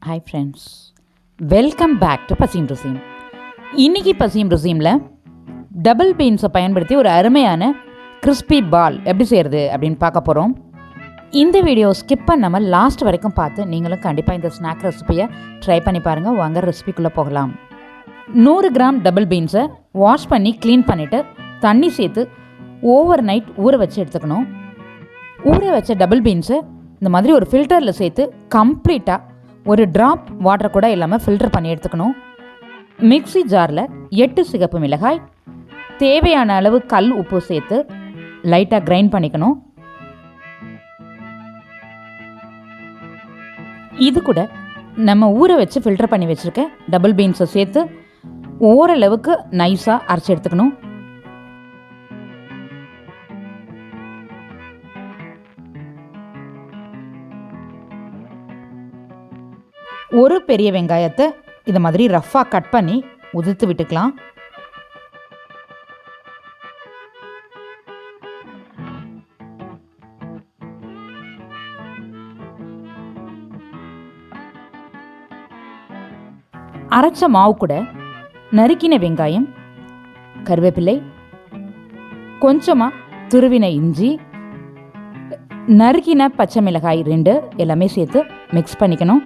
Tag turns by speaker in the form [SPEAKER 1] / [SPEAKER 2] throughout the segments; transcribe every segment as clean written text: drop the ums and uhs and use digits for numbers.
[SPEAKER 1] Hi friends, welcome back to பசியும் ருசியும். இன்றைக்கி பசியும் ருசியமில் டபுள் பீன்ஸை பயன்படுத்தி ஒரு அருமையான கிறிஸ்பி பால் எப்படி செய்கிறது அப்படின்னு பார்க்க போகிறோம். இந்த வீடியோ ஸ்கிப் பண்ணாமல் லாஸ்ட் வரைக்கும் பார்த்து நீங்களும் கண்டிப்பாக இந்த ஸ்நாக் ரெசிபியை ட்ரை பண்ணி பாருங்கள். வாங்க ரெசிபிக்குள்ளே போகலாம். 100 கிராம் டபுள் பீன்ஸை வாஷ் பண்ணி க்ளீன் பண்ணிவிட்டு தண்ணி சேர்த்து ஓவர் நைட் ஊற வச்சு எடுத்துக்கணும். ஊற வச்ச டபுள் பீன்ஸை இந்த மாதிரி ஒரு ஃபில்டரில் சேர்த்து கம்ப்ளீட்டாக ஒரு ட்ராப் வாட்டர் கூட இல்லாமல் ஃபில்டர் பண்ணி எடுத்துக்கணும். மிக்ஸி ஜாரில் 8 சிகப்பு மிளகாய், தேவையான அளவு கல் உப்பு சேர்த்து லைட்டாக கிரைண்ட் பண்ணிக்கணும். இது கூட நம்ம ஊற வச்சு ஃபில்டர் பண்ணி வச்சுருக்க டபுள் பீன்ஸை சேர்த்து ஓரளவுக்கு நைஸாக அரைச்சி எடுத்துக்கணும். ஒரு பெரிய வெங்காயத்தை இது மாதிரி ரஃப்பாக கட் பண்ணி உதிர்த்து விட்டுக்கலாம். அரைச்ச மாவு கூட நறுக்கின வெங்காயம், கருவேப்பிலை, கொஞ்சமாக துருவின இஞ்சி, நறுக்கின பச்சை மிளகாய் 2 எல்லாமே சேர்த்து மிக்ஸ் பண்ணிக்கணும்.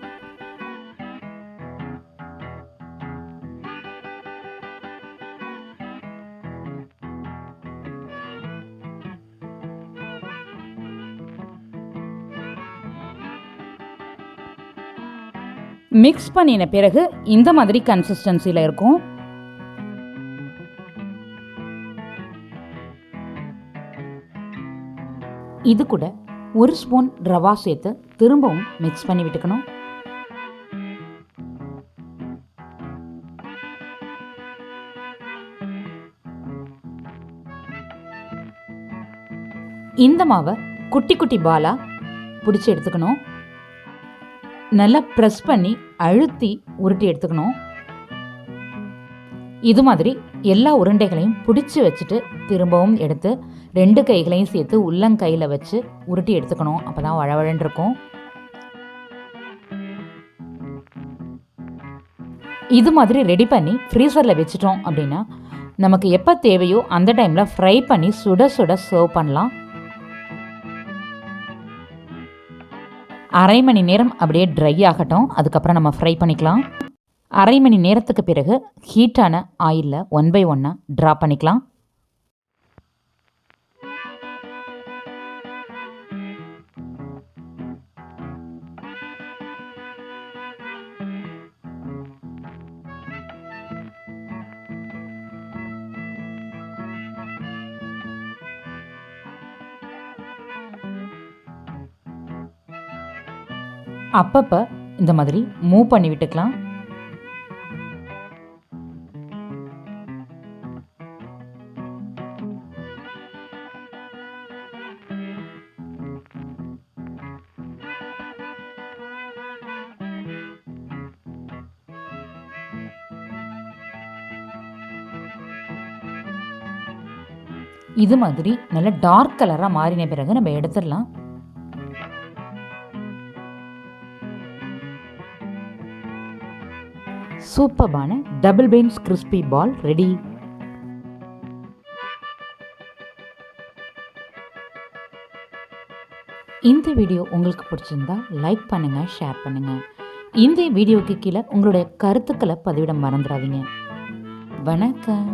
[SPEAKER 1] மிக்ஸ் பண்ணின பிறகு இந்த மாதிரி கன்சிஸ்டன்சியில் இருக்கும். இது கூட 1 ஸ்பூன் ரவா சேர்த்து திரும்பவும் மிக்ஸ் பண்ணி விட்டுக்கணும். இந்த மாவை குட்டி குட்டி பாலா பிடிச்சி எடுத்துக்கணும். நல்லா ப்ரெஸ் பண்ணி அழுத்தி உருட்டி எடுத்துக்கணும். இது மாதிரி எல்லா உருண்டைகளையும் பிடிச்சி வச்சுட்டு திரும்பவும் எடுத்து 2 கைகளையும் சேர்த்து உள்ளங்கையில் வச்சு உருட்டி எடுத்துக்கணும். அப்போ தான் வழவழன்னு இருக்கும். இது மாதிரி ரெடி பண்ணி ஃப்ரீசரில் வச்சுட்டோம் அப்படின்னா நமக்கு எப்போ தேவையோ அந்த டைமில் ஃப்ரை பண்ணி சுட சுட சர்வ் பண்ணலாம். அரை மணி நேரம் அப்படியே ட்ரை ஆகட்டும். அதுக்கப்புறம் நம்ம ஃப்ரை பண்ணிக்கலாம். அரை மணி நேரத்துக்கு பிறகு ஹீட்டான ஆயிலில் 1 by 1 ட்ரா பண்ணிக்கலாம். அப்பப்போ இந்த மாதிரி மூவ் பண்ணி விட்டுக்கலாம். இது மாதிரி நல்ல டார்க் கலராக மாறின பிறகு நம்ம எடுத்துடலாம். சூப்பர்பான டபுள் பீன்ஸ் கிறிஸ்பி பால் ரெடி. இந்த வீடியோ உங்களுக்கு பிடிச்சிருந்தா லைக் பண்ணுங்கள், ஷேர் பண்ணுங்கள். இந்த வீடியோக்கு கீழே உங்களுடைய கருத்துக்களை பதிவிட மறந்துடாதீங்க. வணக்கம்.